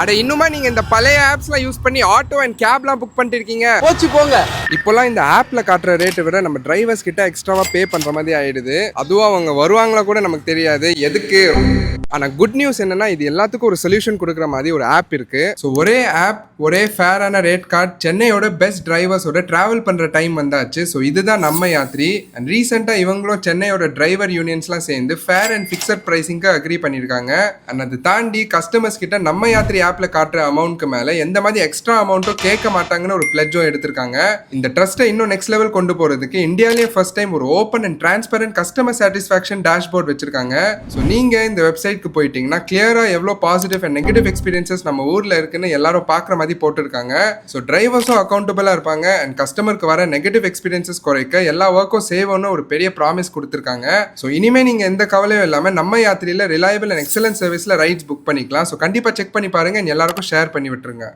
அட இன்னுமா நீங்க இந்த பழைய ஆப்ஸ்லாம் யூஸ் பண்ணி ஆட்டோ அண்ட் கேப்லாம் புக் பண்ணிட்டு இருக்கீங்க? போச்சு போங்க. இப்போலாம் இந்த ஆப்ல காட்டுற ரேட்டை விட நம்ம டிரைவர்ஸ் கிட்ட எக்ஸ்ட்ராவா பே பண்ற மாதிரி ஆயிடுது. அதுவும் அவங்க வருவாங்களா கூட நமக்கு தெரியாது எதுக்கு. ஆனா குட் நியூஸ் என்னன்னா இது எல்லாத்துக்கும் ஒரு சொல்யூஷன் கொடுக்குற மாதிரி ஒரு ஆப் இருக்கு. ஸோ ஒரே ஆப் ஒரே ஃபேரான ரேட் கார்டு சென்னையோட பெஸ்ட் டிரைவர்ஸோட டிராவல் பண்ற டைம் வந்தாச்சு. ஸோ இதுதான் நம்ம யாத்ரி. அண்ட் ரீசெண்டா இவங்களும் சென்னையோட டிரைவர் யூனியன்ஸ்லாம் சேர்ந்து ஃபேர் அண்ட் ஃபிக்ஸட் பிரைசிங்க்கு அக்ரி பண்ணியிருக்காங்க. அண்ட் அதை தாண்டி கஸ்டமர்ஸ் கிட்ட நம்ம யாத்ரி ஆப்ல காட்டுற அமௌண்ட்க்கு மேல எந்த மாதிரி எக்ஸ்ட்ரா அமௌண்ட்டும் கேட்க மாட்டாங்கன்னு ஒரு பிளட்ஜும் எடுத்திருக்காங்க. இந்த ட்ரஸ்ட்டை இன்னும் நெக்ஸ்ட் லெவல் கொண்டு போறதுக்கு இந்தியாவிலேயே ஃபர்ஸ்ட் டைம் ஒரு open and transparent customer satisfaction dashboard வச்சிருக்காங்க. ஸோ நீங்க இந்த வெப்சைட்க்கு போயிட்டீங்கன்னா கிளியரா எவ்வளோ பாசிட்டிவ் அண்ட் நெகட்டிவ் எக்ஸ்பீரியன்சஸ் நம்ம ஊர்ல இருக்குன்னு எல்லாரும் பார்க்குற மாதிரி போட்டிருக்காங்க. ஸோ டிரைவர்ஸும் அக்கௌண்டபிளா இருப்பாங்க அண்ட் கஸ்டமருக்கு வர நெகட்டிவ் எக்ஸ்பீரியன்சஸ் குறைக்க எல்லா ஒர்க்கும் சேவ்னு ஒரு பெரிய ப்ராமிஸ் கொடுத்துருக்காங்க. ஸோ இனிமே நீங்க எந்த கவலையும் இல்லாம நம்ம யாத்திரையில ரிலையபிள் அண்ட் எக்ஸலன்ட் சர்வீஸ்ல ரைட்ஸ் புக் பண்ணிக்கலாம். ஸோ கண்டிப்பா செக் பண்ணி பாருங்க, எல்லாருக்கும் ஷேர் பண்ணி விட்டுருங்க.